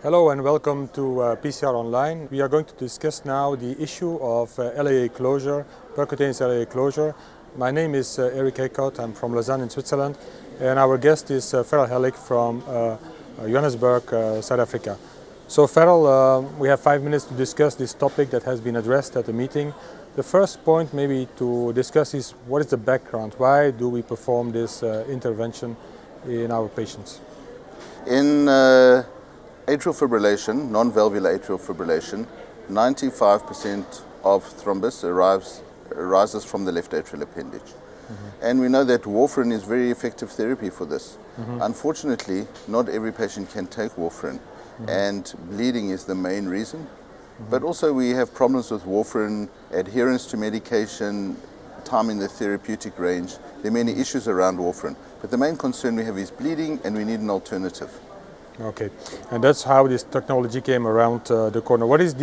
Hello and welcome to PCR Online. We are going to discuss now the issue of LAA closure, percutaneous LAA closure. My name is Eeckhout. I'm from Lausanne in Switzerland, and our guest is Hellig from Johannesburg, South Africa. So Farrell, we have 5 minutes to discuss this topic that has been addressed at the meeting. The first point maybe to discuss is what is the background? Why do we perform this intervention in our patients? In atrial fibrillation, non-valvular atrial fibrillation, 95% of thrombus arises from the left atrial appendage. Mm-hmm. And we know that warfarin is very effective therapy for this. Mm-hmm. Unfortunately, not every patient can take warfarin, mm-hmm. and bleeding is the main reason. Mm-hmm. But also we have problems with warfarin, adherence to medication, time in the therapeutic range. There are many issues around warfarin. But the main concern we have is bleeding, and we need an alternative. Okay, and that's how this technology came around the corner. What is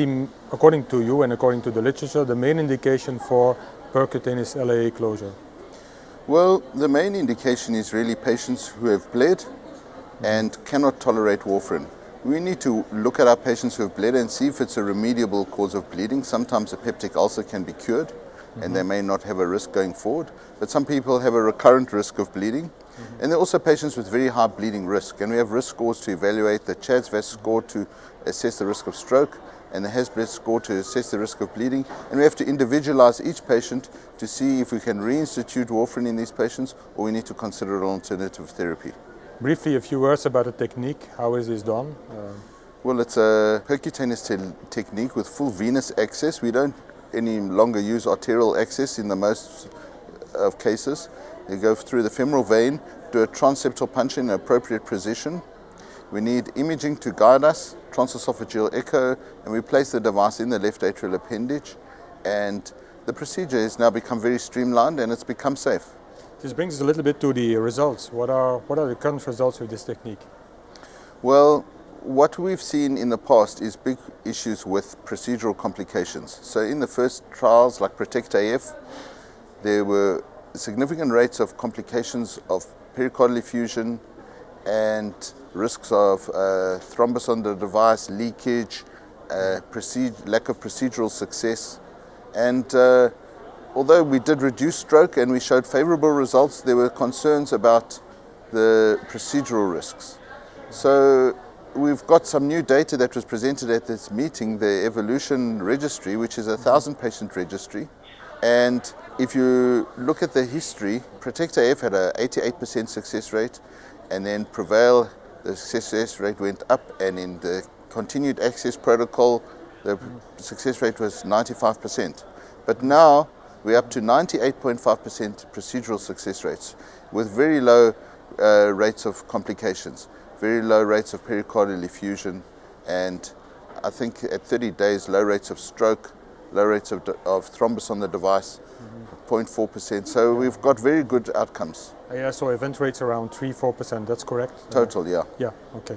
according to you and according to the literature, the main indication for percutaneous LAA closure? Well, the main indication is really patients who have bled and cannot tolerate warfarin. We need to look at our patients who have bled and see if it's a remediable cause of bleeding. Sometimes a peptic ulcer can be cured, mm-hmm. and they may not have a risk going forward, but some people have a recurrent risk of bleeding. Mm-hmm. And there are also patients with very high bleeding risk, and we have risk scores to evaluate, the CHADS-VAS score to assess the risk of stroke, and the HAS-BLED score to assess the risk of bleeding. And we have to individualize each patient to see if we can reinstitute warfarin in these patients, or we need to consider an alternative therapy. Briefly, a few words about the technique. How is this done? Well, it's a percutaneous technique with full venous access. We don't any longer use arterial access in the most of cases. They go through the femoral vein, do a transeptal punch in an appropriate position. We need imaging to guide us, transesophageal echo, and we place the device in the left atrial appendage. And the procedure has now become very streamlined, and it's become safe. This brings us a little bit to the results. What are the current results with this technique? Well, what we've seen in the past is big issues with procedural complications. So in the first trials like Protect AF, there were significant rates of complications of pericardial effusion and risks of thrombus on the device, leakage, lack of procedural success. And although we did reduce stroke and we showed favorable results, there were concerns about the procedural risks. So we've got some new data that was presented at this meeting, the Evolution Registry, which is a 1,000-patient registry. And if you look at the history, Protect AF had an 88% success rate, and then Prevail, the success rate went up, and in the continued access protocol, the success rate was 95%. But now we're up to 98.5% procedural success rates, with very low rates of complications, very low rates of pericardial effusion, and I think at 30 days, low rates of stroke, low rates of thrombus on the device, 0.4%. So we've got very good outcomes. Yeah, so event rates around 3-4%, that's correct? Total, yeah. Yeah, okay.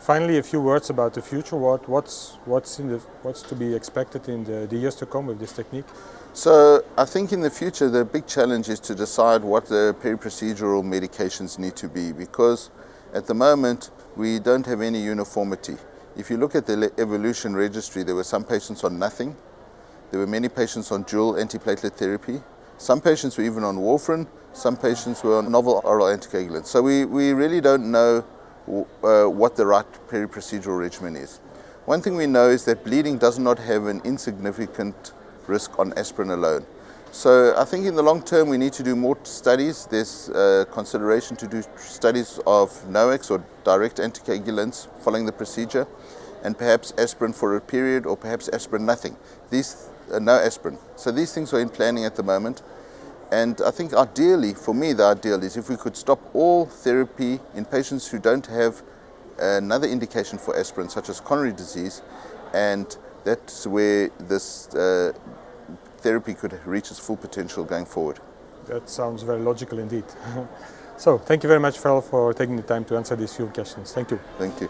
Finally, a few words about the future. What's to be expected in the years to come with this technique? So I think in the future, the big challenge is to decide what the peri-procedural medications need to be, because at the moment, we don't have any uniformity. If you look at the Evolution Registry, there were some patients on nothing. There were many patients on dual antiplatelet therapy. Some patients were even on warfarin. Some patients were on novel oral anticoagulants. So we really don't know what the right peri-procedural regimen is. One thing we know is that bleeding does not have an insignificant risk on aspirin alone. So I think in the long term we need to do more studies. There's consideration to do studies of NOACs or direct anticoagulants following the procedure, and perhaps aspirin for a period, or perhaps aspirin nothing. No aspirin. So these things are in planning at the moment. And I think ideally, for me, the ideal is if we could stop all therapy in patients who don't have another indication for aspirin, such as coronary disease, and that's where this therapy could reach its full potential going forward. That sounds very logical indeed. So, thank you very much, Farrell, for taking the time to answer these few questions. Thank you. Thank you.